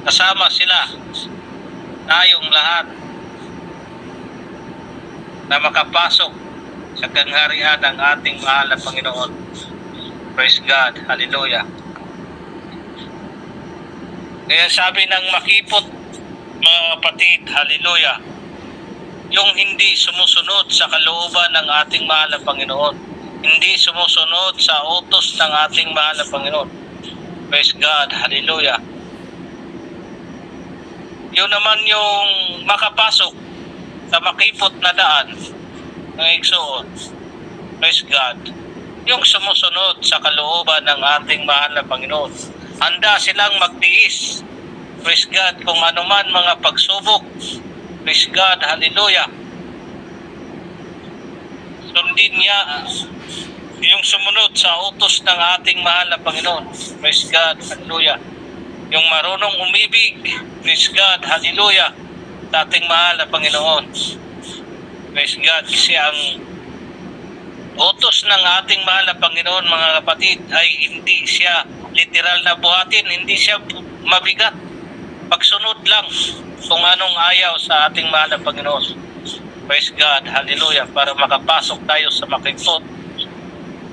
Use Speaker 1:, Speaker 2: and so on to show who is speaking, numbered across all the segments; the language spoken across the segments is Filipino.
Speaker 1: kasama sila, tayong lahat na makapasok sa kangharian ng ating mahal na Panginoon. Praise God. Hallelujah. Kaya sabi ng makipot, mga kapatid, hallelujah, yung hindi sumusunod sa kalooban ng ating mahal na Panginoon, hindi sumusunod sa utos ng ating mahal na Panginoon. Praise God. Hallelujah. Yun naman yung makapasok sa makipot na daan ng igsoon. Praise God. Yung sumusunod sa kalooban ng ating mahal na Panginoon. Handa silang magtiis. Praise God. Kung anuman mga pagsubok. Praise God. Hallelujah. Sundin niya yung sumunod sa utos ng ating mahal na Panginoon. Praise God. Hallelujah. Yung marunong umibig. Praise God. Hallelujah. Sa ating mahal na Panginoon. Praise God. Kasi ang utos ng ating mahal na Panginoon, mga kapatid, ay hindi siya literal na buhatin. Hindi siya mabigat. Pagsunod lang kung anong ayaw sa ating mahal na Panginoon. Praise God. Hallelujah. Para makapasok tayo sa makipot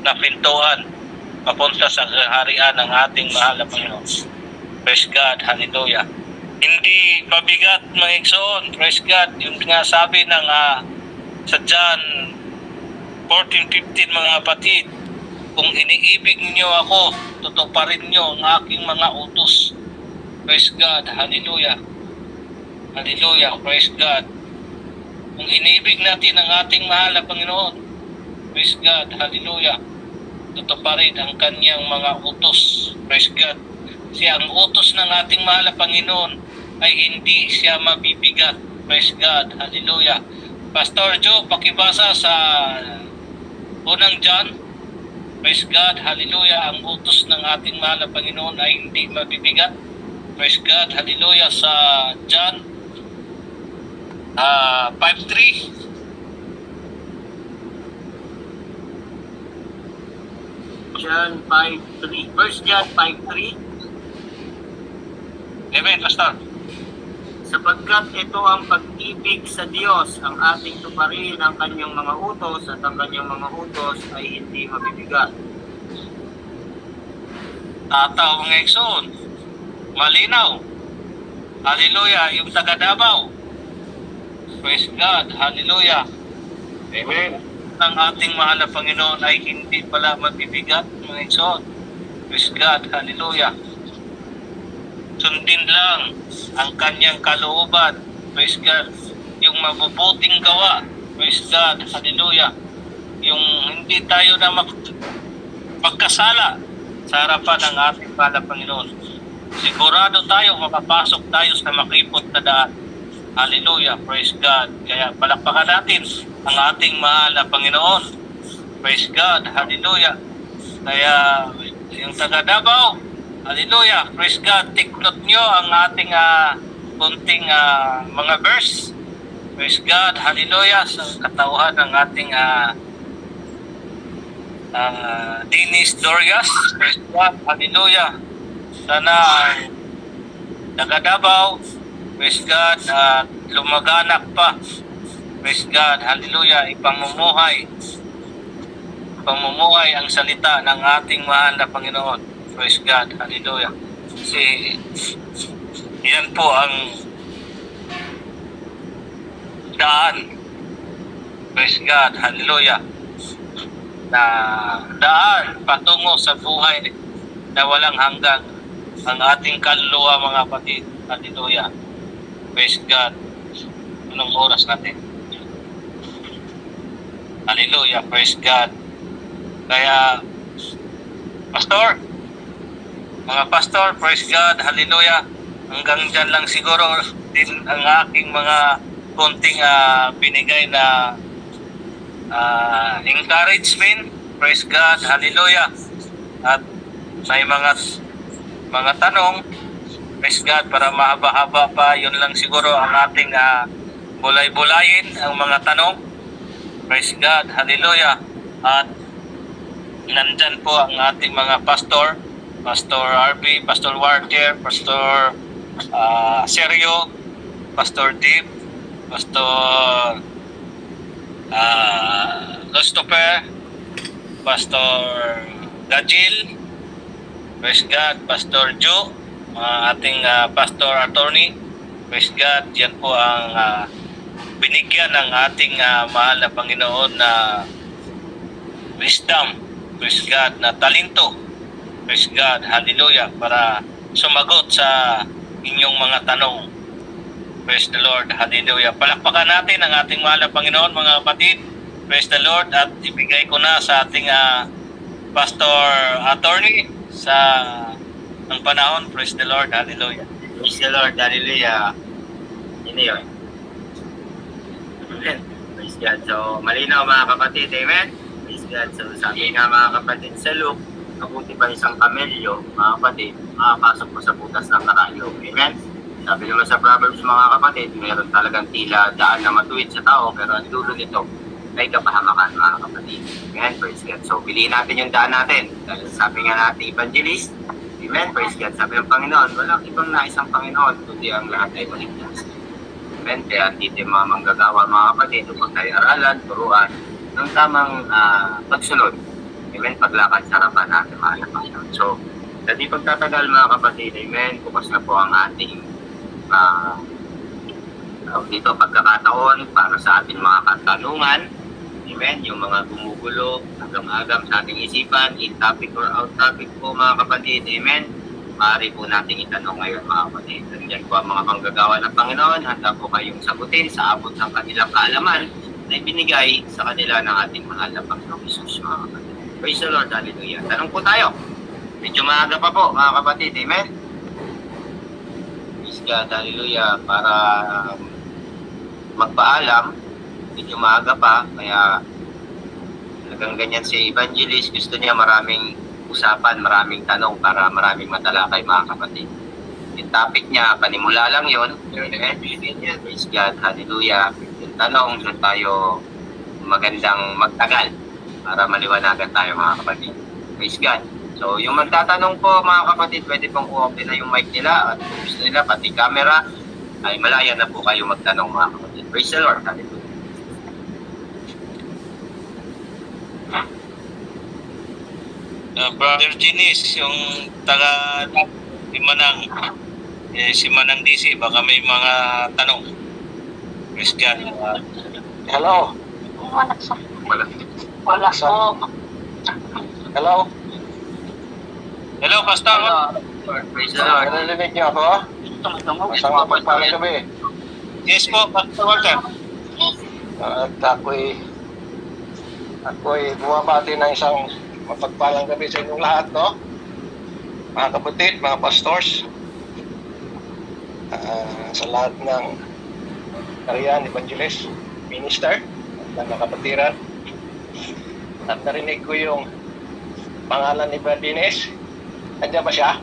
Speaker 1: na pintuan papunta sa kaharian ng ating mahal na Panginoon. Praise God. Hallelujah. Hindi pabigat, mga igsoon. Praise God. Yung nga sabi ng sa John 14:15, mga kapatid, kung iniibig niyo ako, tutuparin niyo ang aking mga utos. Praise God. Hallelujah. Hallelujah. Praise God. Kung iniibig natin ang ating mahal na Panginoon, praise God. Hallelujah. Tutuparin ang kanyang mga utos. Praise God. Kasi ang utos ng ating mahal na Panginoon ay hindi siya mabibigat. Praise God. Hallelujah. Pastor Joe, pakibasa sa unang John. Praise God. Hallelujah. Ang utos ng ating mahal na Panginoon ay hindi mabibigat. Praise God. Hallelujah. Sa John 5:3.
Speaker 2: John 5:3. 1 John 5:3.
Speaker 1: Amen, Pastor.
Speaker 2: Sapagkat ito ang pag-ibig sa Diyos, ang ating tuparin ang kanyang mga utos, at ang kanyang mga utos ay hindi mabibigat.
Speaker 1: Tataw, mga igsoon. Malinaw. Hallelujah. Yung taga Davao. Praise God. Hallelujah.
Speaker 2: Amen.
Speaker 1: Ang ating mahal na Panginoon ay hindi pala mabibigat, mga igsoon. Praise God. Hallelujah. Sundin lang ang kanyang kalooban. Praise God. Yung mabubuting gawa. Praise God. Hallelujah. Yung hindi tayo na magkasala sa harapan ng ating mahal na Panginoon. Sigurado tayo, makapasok tayo sa makipot na daan. Hallelujah. Praise God. Kaya palakpakan natin ang ating mahal na Panginoon. Praise God. Hallelujah. Kaya yung taga Davao, hallelujah. Praise God. Take note nyo ang ating kunting mga verse. Praise God. Hallelujah. Sa katauhan ng ating Dennis Dorias. Praise God. Hallelujah. Sana taga Davao, praise God, lumaganak pa. Praise God. Hallelujah. Ipamumuhay ang salita ng ating mahal na Panginoon. Praise God. Hallelujah. Kasi yan po ang daan. Praise God. Hallelujah. Na daan patungo sa buhay na walang hanggan. Ang ating kaluluwa, mga kapatid. Hallelujah. Praise God. Anong oras natin? Hallelujah. Praise God. Kaya, Pastor, mga pastor, praise God, hallelujah. Hanggang dyan lang siguro din ang aking mga konting binigay na encouragement. Praise God, hallelujah. At may mga tanong, praise God, para mahaba-haba pa, yun lang siguro ang ating bulay-bulayin ang mga tanong. Praise God, hallelujah. At nandyan po ang ating mga pastor, Pastor RB, Pastor Walter, Pastor Sergio, Pastor Deep, Pastor Christopher, Pastor Gajil, praise God, Pastor Joe, ating pastor attorney, praise God, yan po ang binigyan ng ating mahal na Panginoon na wisdom, praise God, na talento, praise God, hallelujah, para sumagot sa inyong mga tanong. Praise the Lord, hallelujah. Palakpakan natin ang ating mahal na Panginoon, mga kapatid. Praise the Lord, at ibigay ko na sa ating pastor attorney sa ang panahon. Praise the Lord, hallelujah.
Speaker 2: Praise the Lord, hallelujah. Yun yun. Amen. Praise God. So, malinaw mga kapatid, amen? Praise God. So, sabi nga mga kapatid sa Luke, mabuti pa isang kamelyo, mga kapatid, makapasok po sa butas ng karayom. Amen? Sabi naman sa Proverbs mga kapatid, mayroon talagang tila daan na matuwid sa tao, pero ang dulo nito ay kapahamakan mga kapatid. Amen? Praise God. So, piliin natin yung daan natin. Dahil sabi nga natin, evangelist, amen? Praise God. Sabi ng Panginoon, walang ibang naisang Panginoon, kundi ang lahat ay maligtas. Amen? Kaya dito yung mga manggagawa mga kapatid, upang tayo aralan, turuan, ng tamang pagsunod. Amen? Paglakad sa harapan natin mga Panginoon. So, sa di pagtatagal mga kapatid, amen? Bukas na po ang ating dito pagkakataon para sa ating mga katanungan. Amen? Yung mga gumugulo, agam-agam sa ating isipan, in topic or out topic po mga kapatid. Amen? Maaari po natin itanong ngayon mga kapatid. Nandiyan po ang mga manggagawa ng Panginoon. Handa po kayong sagutin sa abot ng kanilang kaalaman na ibinigay sa kanila ng ating mahal na Panginoong Hesus mga kapatid. Praise the Lord, hallelujah. Tanong po tayo. Medyo maaga pa po mga kapatid. Amen? Praise God, hallelujah. Para magpaalam, medyo maaga pa, kaya talagang ganyan si Evangelist. Gusto niya maraming usapan, maraming tanong para maraming matalakay mga kapatid. Yung topic niya, panimula lang yun. Praise God, hallelujah. Yung tanong, doon tayo magandang magtagal para maliwanagan tayo mga kapatid. Praise God. So, yung magtatanong po mga kapatid, pwede pong open na yung mic nila at kung gusto nila, pati camera, ay malaya na po kayo magtanong mga kapatid. Praise the Lord. Hallelujah.
Speaker 1: Brother Ginis, yung taga si Manang DC, baka may mga tanong. Praise God.
Speaker 3: Hello.
Speaker 2: Wala.
Speaker 3: Wala po. Hello.
Speaker 1: Hello, Pastor.
Speaker 2: Praise the Lord.
Speaker 3: Narinig niyo ako? Isang mapagpalang gabi.
Speaker 1: Yes po, Pastor Walter.
Speaker 3: At ako'y bumabati ng isang mapagpalang gabi sa inyong lahat, no? Mga kapatid, mga pastors, sa lahat ng Kariyan, Evangelist, Minister, at mga kapatiran. At narinig ko yung pangalan ni Brad Dines. Nandiyan ba siya?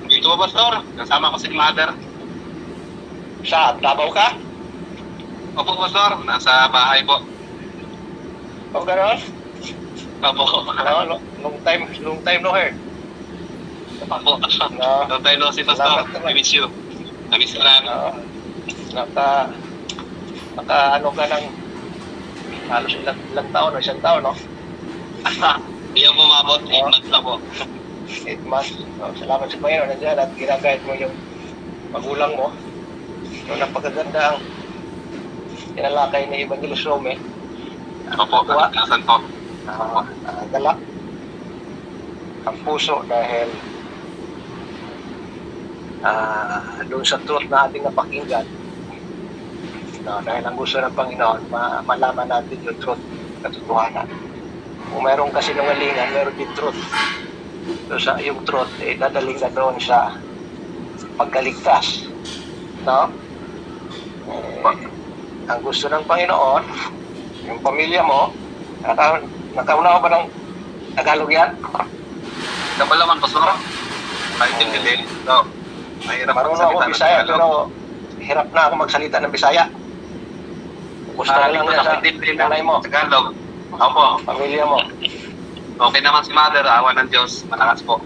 Speaker 2: Dito po, Pastor. Kasama ko si Mother.
Speaker 3: Saan? Davao ka?
Speaker 2: Opo, Pastor. Nasa bahay po.
Speaker 3: O gano'n?
Speaker 2: Opo.
Speaker 3: No, long time no heard.
Speaker 2: Opo.
Speaker 3: No.
Speaker 2: No tayo si Pastor.
Speaker 3: Salamat naman.
Speaker 2: I miss you. I miss you lang.
Speaker 3: Naka ano ka ng halos ilang taon o isang taon, no?
Speaker 2: Hindi ako umabot. 8 months na po.
Speaker 3: 8 months. No, salamat sa Panginoon nandiyan at ginagayad mo yung magulang mo. So, napakaganda ang tinalakay ni Evangelist Rome.
Speaker 2: Opo. Kasan po.
Speaker 3: Galak ang puso dahil doon sa truth na ating napakinggan. No, dahil ang gusto ng Panginoon, malaman natin yung truth, katotohanan. Kung mayroong kasinungalingan, mayroon din truth. So sa yung truth, dadaling na doon sa pagkaligtas. No? Ang gusto ng Panginoon, yung pamilya mo, nakaunawa ba ng Tagalog yan?
Speaker 2: Kapalaman, Pastor. Maintindihin. No. Mahirap
Speaker 3: Marunong ako Bisaya, pero hirap na ako magsalita ng Bisaya. Gusto na lang niya sa nanay mo,
Speaker 2: Tagalog. Opo.
Speaker 3: pamilya mo.
Speaker 2: Okay naman si Mother. Awa ng Diyos. Malakas po.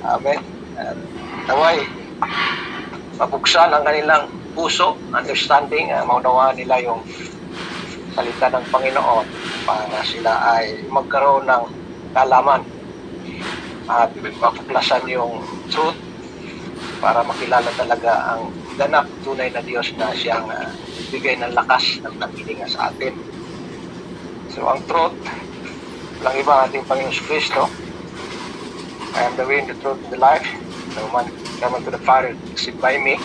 Speaker 3: Amen. At naway, mabuksan ang kanilang puso, understanding, maunawaan nila yung salita ng Panginoon para sila ay magkaroon ng kalaman at mapuklasan yung truth para makilala talaga ang ganap tunay na Diyos na siyang bigay ng lakas ng naghilinga sa atin. So ang truth, walang iba ang ating Panginoon Kristo. I am the way, the truth, and the life. No man come unto the Father except by me.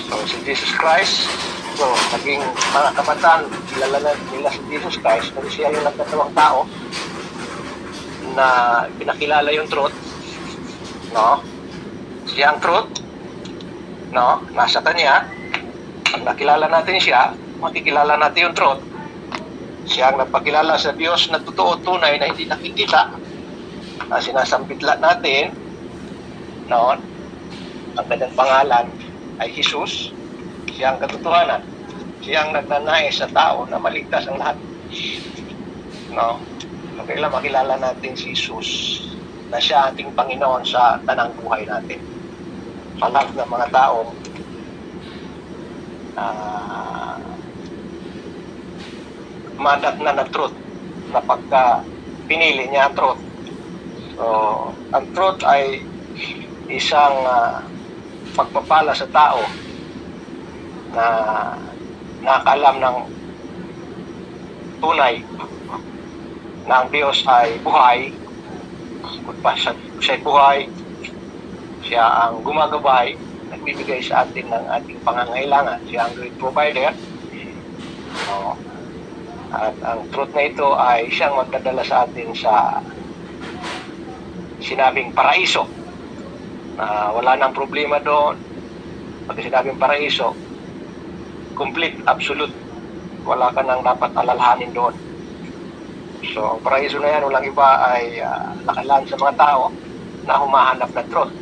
Speaker 3: So si Jesus Christ, so naging mga kabataan, kilala na nila si Jesus Christ kasi siya yung nagkatawang tao na pinakilala yung truth, no? Siya ang truth, no? Nasa kanya. Pag nakilala natin siya, makikilala natin yung truth. Siya ang nagpakilala sa Diyos na totoo, tunay, na hindi nakikita, na sinasambitla natin, no? Ang kanyang pangalan ay Jesus. Siya ang katotohanan. Siya ang nagnanais sa tao na maligtas ang lahat, no? Kailangan makilala natin si Jesus na siya ating Panginoon sa tanang buhay natin. Sa lahat ng mga taong madat na truth na pagka pinili niya ang truth. So, ang truth ay isang pagpapala sa tao na nakakalam ng tunay na ang Diyos ay buhay. Siya ay buhay, siya ang gumagabay, nagbibigay sa atin ng ating pangangailangan. Siya ang great provider. So, at ang truth na ito ay siyang magdadala sa atin sa sinabing paraiso. Wala nang problema doon. Pag sinabing paraiso, complete, absolute. Wala ka nang dapat alalahanin doon. So, ang paraiso na yan, walang iba ay nakalaan sa mga tao na humahanap ng truth.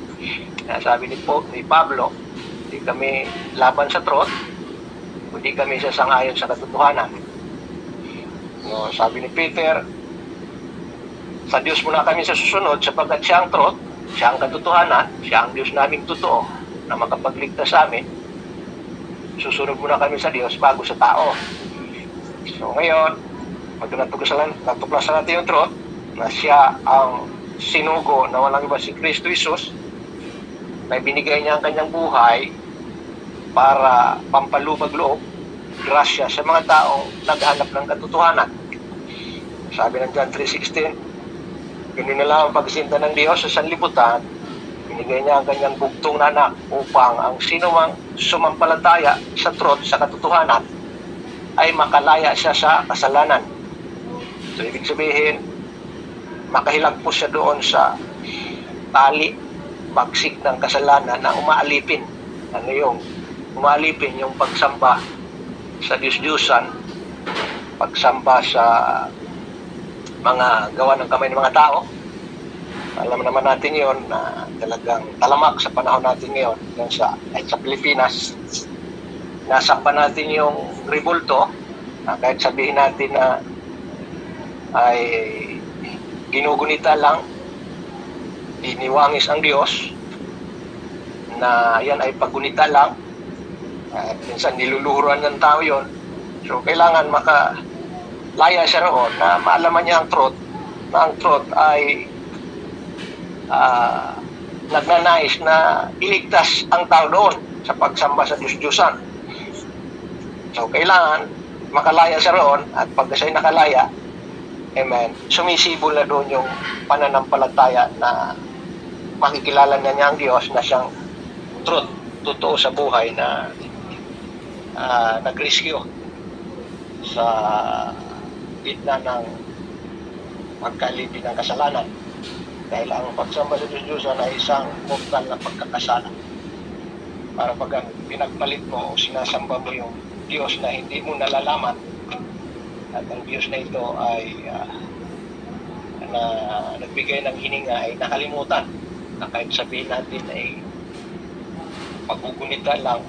Speaker 3: Sabi ni Pablo, hindi kami laban sa truth, hindi kami sasangayon sa katotohanan. No, sabi ni Peter, sa Diyos muna kami susunod sapagkat siya ang truth, siya ang katotohanan, siya ang Diyos naming totoo na makapagligtas sa amin. Susunod muna kami sa Diyos bago sa tao. So ngayon, pag natuklasan natin yung truth na siya ang sinugo na walang iba si Kristo Jesus, na binigay niya ang kanyang buhay para pampalubag loob, grasya sa mga taong naghanap ng katotohanan. Sabi ng John 3:16, Ininala ang pagsinta ng Diyos sa sanlibutan, binigay niya ang kanyang bugtong na anak upang ang sinumang sumampalataya sa truth, sa katotohanan, ay makalaya siya sa kasalanan. So, ibig sabihin, makahilagpos siya doon sa tali, bagsik ng kasalanan na umaalipin. Ano yung umaalipin? Yung pagsamba sa Diyos-Diyusan, pagsamba sa mga gawa ng kamay ng mga tao. Alam naman natin yon na talagang talamak sa panahon natin ngayon sa Pilipinas. Nasakpan natin yung revolto, kahit sabihin natin na ay ginugunita lang, iniwangis ang Diyos, na yan ay paggunita lang, at minsan niluluhuran ng tao yon. So kailangan makalaya siya roon na maalaman niya ang truth, na ang truth ay nagnanais na iligtas ang tao doon sa pagsamba sa Diyos-Diyusan. So kailangan makalaya siya roon, at pag siya'y nakalaya, amen, sumisibol na doon yung pananampalataya na makikilala na niya ang Diyos na siyang truth, totoo sa buhay na nag-rescue sa gitna ng pagkalipin ng kasalanan. Dahil ang pagsamba sa Diyos-Diyosan ay isang mortal na pagkakasala. Para pag pinagpalit mo o sinasamba mo yung Diyos na hindi mo nalalaman, at ang Diyos na ito ay na nagbigay ng hininga ay nakalimutan, na kahit sabihin natin ay paggugunita lang,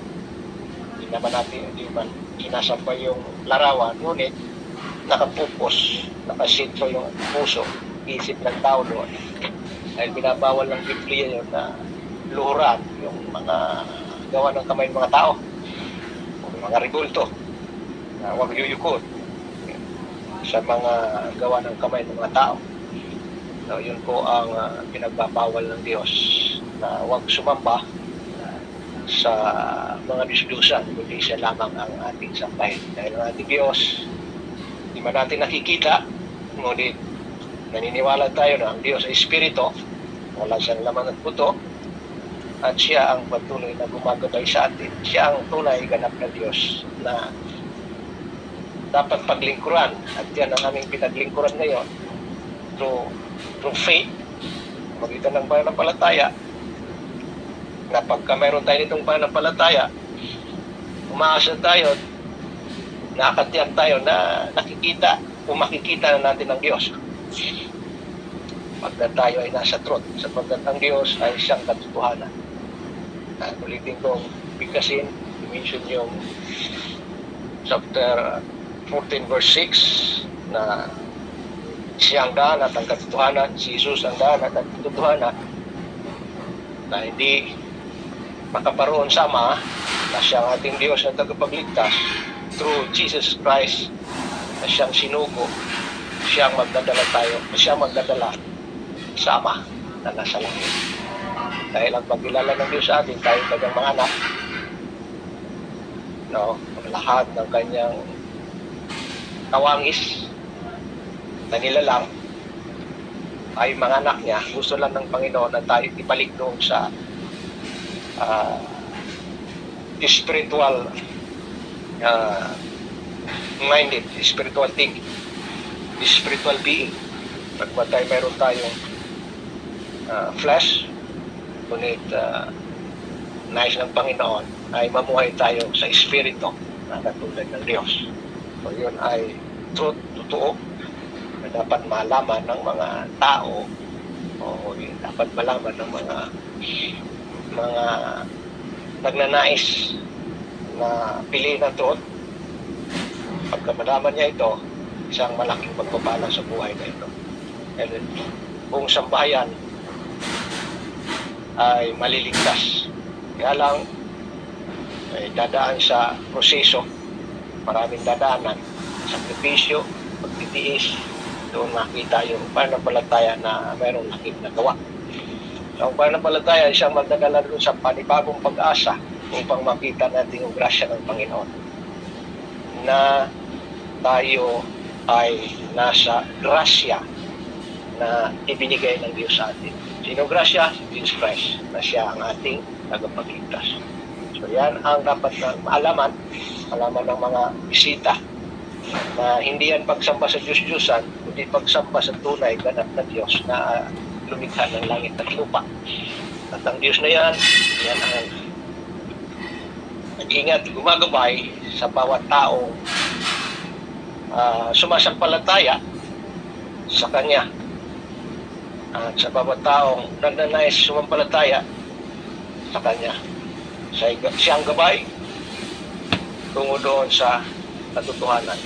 Speaker 3: hindi naman natin, hindi man sinasamba yung larawan, ngunit nakapupos, nakasintro yung puso, isip ng tao doon. Dahil binabawal ng Biblia yun na luhuran yung mga gawa ng kamay ng mga tao, o mga ribulto, na huwag yuyukod sa mga gawa ng kamay ng mga tao. So, yun po ang pinagbabawal ng Diyos, na huwag sumamba sa mga Diyos-Diyosan, kundi siya lamang ang ating sambahin. Dahil ang ating Diyos, di man natin nakikita, ngunit naniniwala tayo na ang Diyos ay Espiritu, wala siyang laman at buto, at siya ang patuloy na gumagabay sa atin. Siya ang tunay ganap na Diyos na dapat paglingkuran, at yan ang aming pinaglingkuran ngayon through faith, magitan ng pananampalataya, na pagka mayroon tayo nitong pananampalataya, umaasa tayo, nakakatiyak tayo na nakikita o makikita na natin ang Diyos pagka tayo ay nasa truth, sapagkat ang Diyos ay siyang katotohanan. Ulitin kong bigkasin, i-mention yung chapter 14 verse 6 na siyang daan at ang katotohanan, si Jesus ang daan at ang katotohanan, na hindi makaparoon sa Ama, na siyang ating Diyos na tagapagligtas through Jesus Christ, na siyang sinugo, siyang magdadala tayo, siyang magdadala sa Ama na nasa langit. Dahil ang pagkilala ng Diyos sa atin, tayo kanyang mga anak, no, lahat ng kanyang tawangis na nilalang ay mga anak niya. Gusto lang ng Panginoon na tayo ibalik doon sa spiritual minded, spiritual thinking, spiritual being. Pagka tayo mayroon tayong flesh, ngunit nais ng Panginoon ay mamuhay tayo sa espiritu na katulad ng Diyos. So yun ay truth, totoo, na dapat malaman ng mga tao, o dapat malaman ng mga nagnanais na piliin ang truth. Pagka malaman niya ito, isang malaking pagpapala sa buhay na ito. And buong sambahayan ay maliligtas. Kaya lang, ay dadaan sa proseso, maraming dadaanan, sakripisyo, pagtitiis, doon makita yung pananampalataya na mayroong laking nagawa. So, ang pananampalataya ay siyang magdadala doon sa panibagong pag-asa upang makita natin yung grasya ng Panginoon, na tayo ay nasa grasya na ibinigay ng Diyos sa atin. Sino grasya? Si Jesus Christ, na siya ang ating tagapagligtas. So yan ang dapat na malaman ng mga bisita, na hindi yan pagsamba sa Diyos-Diyosan, kundi pagsamba sa tunay ganap na Diyos na lumikha ng langit at lupa. At ang Diyos na yan ang nag-ingat, gumagabay sa bawat taong sumasampalataya sa Kanya. At sa bawat taong nananais sumampalataya sa Kanya, siyang gabay tungo doon sa katotohanan.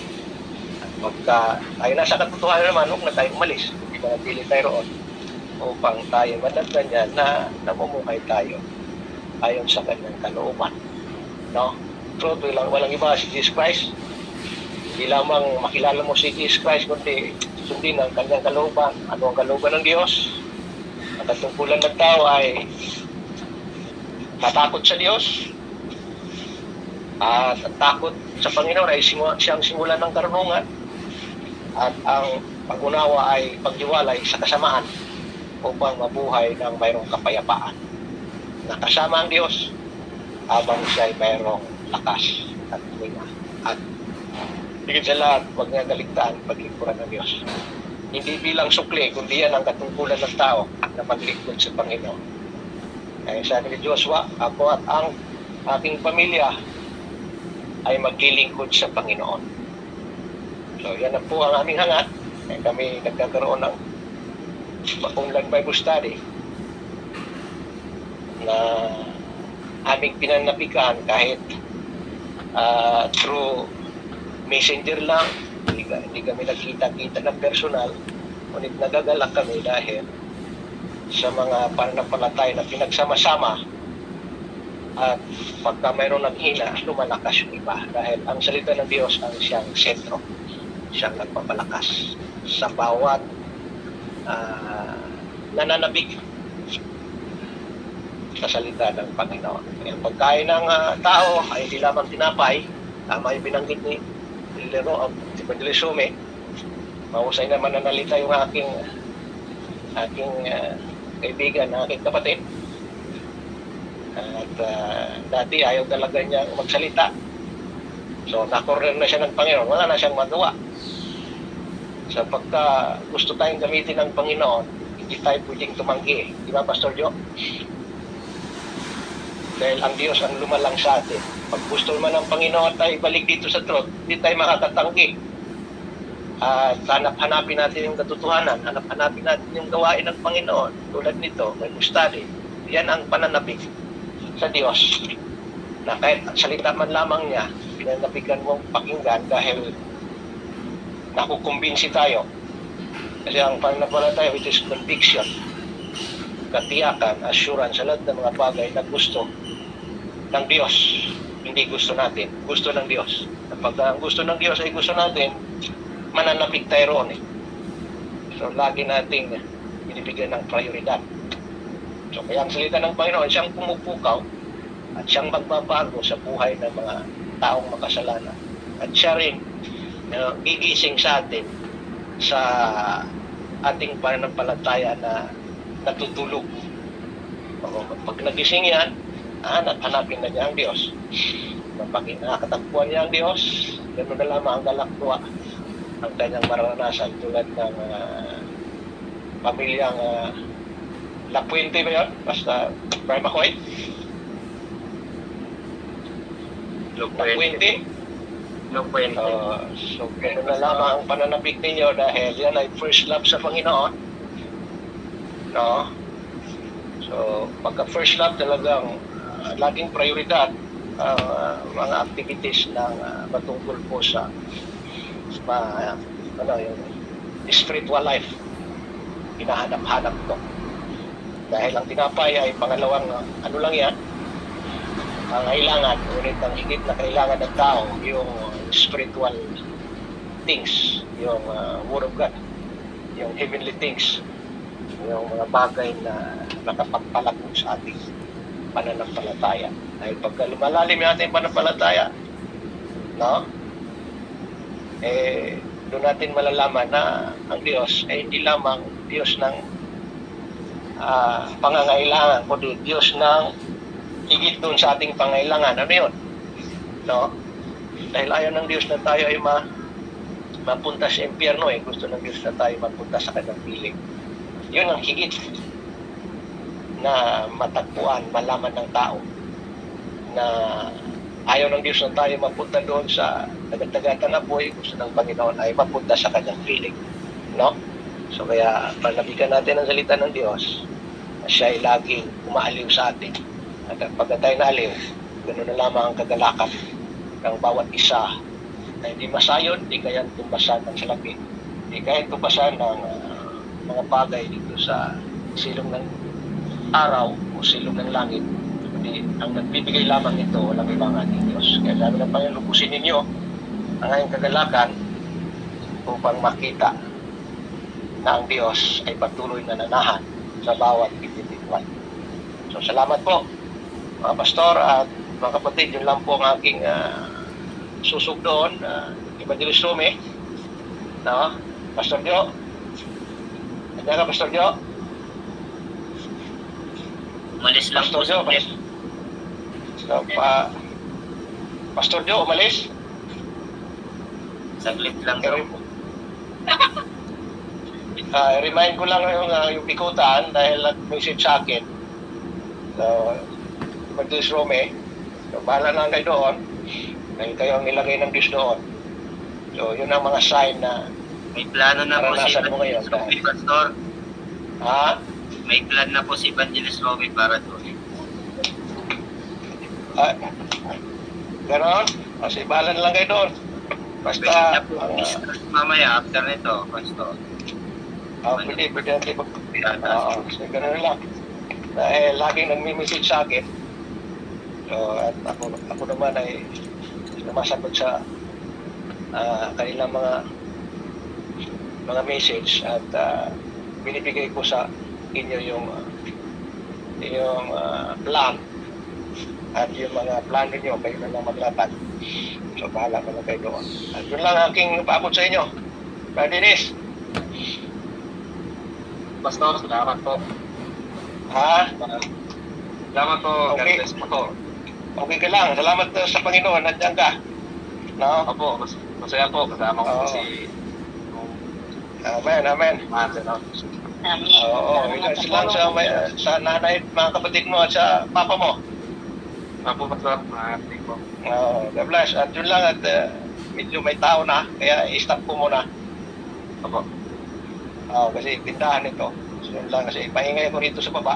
Speaker 3: At pagka tayo nasa katotohanan naman, huwag na tayo umalis. Hindi na napili tayo roon upang tayo madagdan niya na namumuhay tayo ayon sa Kanyang kalooban. No? Truth, walang iba si Jesus Christ. Hindi lamang makilala mo si Jesus Christ, kundi sundin ang Kanyang kalooban. Ano ang kalooban ng Diyos? Ang katungkulan ng tao ay matakot sa Diyos, at takot sa Panginoon ay siyang simulan ng karunungan, at ang pag-unawa ay paghiwalay sa kasamaan upang mabuhay ng mayroong kapayapaan. Nakasama ang Diyos habang siya ay mayroong lakas at tuwina. At higit sa lahat, huwag niya galigtaan paglingkuran ng Diyos. Hindi bilang sukli, kundi yan ang katungkulan ng tao na maglingkod sa Panginoon. Kaya sabi ni Joshua, ako at ang aking pamilya ay maglilingkod sa Panginoon. So yan na po ang aming hangat. Kaya kami nagkakaroon ng Bakunlan Bible Study na aming pinanapikan kahit through messenger lang. Hindi kami nagkita-kita ng personal, ngunit nagagalak kami dahil sa mga pananampalataya na pinagsama-sama at pagka mayroon naghina, lumalakas yung iba dahil ang salita ng Diyos ang siyang sentro, siyang nagpapalakas sa bawat nananabik sa salita ng Panginoon. Ang pagkain ng tao ay hindi lamang tinapay, tama yung binanggit ni Lero si Padre. Mahusay na mananalita yung aking kaibigan, aking kapatid. At dati ayaw talaga niya magsalita. So nakorner na siya ng Panginoon, wala na siyang magawa. So pagka gusto tayong gamitin ng Panginoon, hindi tayo pwedeng tumanggi. Di ba, Pastor Joe? Dahil ang Diyos ang lumalang sa atin. Pag gusto man ng Panginoon tayo balik dito sa truth, hindi tayo makakatanggi. At hanap-hanapin natin yung katotohanan, hanap-hanapin natin yung gawain ng Panginoon. Tulad nito, may study. Yan ang pananabik sa Diyos. Na kahit salita man lamang niya, pinanabigan mong pakinggan dahil nakukumbinsi tayo. Kasi ang pananampalataya, which is conviction, katiyakan, assurance sa lahat ng mga bagay na gusto ng Diyos. Hindi gusto natin, gusto ng Diyos. Kapag ang gusto ng Diyos ay gusto natin, mananapig tayo roon eh. So lagi nating binibigyan ng prioridad. So kaya ang salita ng Panginoon, siyang pumupukaw at siyang magbabago sa buhay ng mga taong makasalanan. At siya rin gigising sa atin sa ating pananampalataya na natutulog. Pag nagising yan, hanapin na niya ang Diyos. Pag nakakatakbuhan niya ang Diyos, gano'n na lamang ang galaktuwa ang kanyang maranasan tulad ng pamilyang La Puente ba yun? Basta Prime Macoy? La Puente? So gano'n na lamang ang pananabik ninyo dahil yan ay first love sa Panginoon. No? So pagka first love talagang laging prioridad mga activities ng matungkol po sa yung spiritual life. Hinahanap-hanap to. Dahil ang tinapay ay pangalawang ano lang yan, ang kailangan, ngunit ang higit na kailangan ng tao, yung spiritual things, yung Word of God, yung heavenly things, yung mga bagay na nakapagpalago sa ating pananampalataya. Dahil pagka lumalalim yung ating pananampalataya, no? Doon natin malalaman na ang Diyos ay hindi lamang Diyos ng pangangailangan, kundi Diyos ng higit doon sa ating pangailangan. Ano yun? No? Dahil ayaw ng Diyos na tayo ay mapunta sa impyerno eh. Gusto ng Diyos na tayo mapunta sa kanyang piling. Yun ang higit na matagpuan, malaman ng tao na ayaw ng Diyos na tayo mapunta doon sa tagatagatan na buhay. Gusto ng Panginoon ay mapunta sa kanyang piling. No? So kaya panabigan natin ang salita ng Diyos na siya ay laging umaaliw sa atin. At pagka tayo naaliw, ganoon na lamang ang kagalakan ng bawat isa na hindi masayod, hindi kaya tumbasan ng salapi, hindi kaya tumbasan ng mga bagay dito sa silong ng araw o silong ng langit. Kundi ang nagbibigay lamang ito, walang ibang ating Diyos. Kaya dami ng Panginoon, lubusin ninyo ang aking kagalakan upang makita na ang Diyos ay patuloy na nanahan sa bawat individual. So salamat po mga pastor at mga kapatid, yun lang po ang aking susog doon, Evangelist Rome, no? Pastor Jo, nandiyan ka Pastor Jo?
Speaker 2: Umalis lang
Speaker 3: Pastor Jo, Pastor Jo, umalis?
Speaker 2: Saglit lang daw.
Speaker 3: Remind ko lang yung bikutan dahil nag-message sa akin. So, Evangelist Rome, so bahala lang kayo doon. Dahil kayo ang nilagay ng Diyos doon. So, yun ang mga sign na
Speaker 2: May plano na po si
Speaker 3: naranasan mo ngayon.
Speaker 2: Evangelist Roby, Pastor.
Speaker 3: Ha?
Speaker 2: May plan na po si Evangelist Roby para doon.
Speaker 3: Ganon? Kasi bahala na lang kayo doon.
Speaker 2: Pwede
Speaker 3: Basta,
Speaker 2: na po discuss mamaya after nito, Pastor.
Speaker 3: pwede natin Oo, so gano'n lang. Dahil laging nagmi-message sa akin. So, at ako naman ay sumasagot sa kanilang mga message at binibigay ko sa inyo yung plan at yung mga plano nyo, kayo na lang maglatag. So, bahala ka na kayo doon. At yun lang aking paabot sa inyo. Brad Dennis.
Speaker 2: Pastor, salamat po.
Speaker 3: Ha?
Speaker 2: Salamat po.
Speaker 3: Okay.
Speaker 2: God bless po.
Speaker 3: Okay ka lang. Salamat sa Panginoon. Nandiyan ka. No?
Speaker 2: Opo, masaya po. Kasama ko po
Speaker 3: Oo.
Speaker 2: si
Speaker 3: Amen, amen.
Speaker 2: Mate. No?
Speaker 3: Oo, ilan lang sa nanay, mga kapatid mo at sa papa mo.
Speaker 2: Opo, Pastor. Mate po.
Speaker 3: Oo, God bless. At yun lang at medyo may tao na, kaya i-stop ko muna.
Speaker 2: Opo.
Speaker 3: Oo, kasi tindahan ito. So, yun lang kasi paingay ko rito sa baba.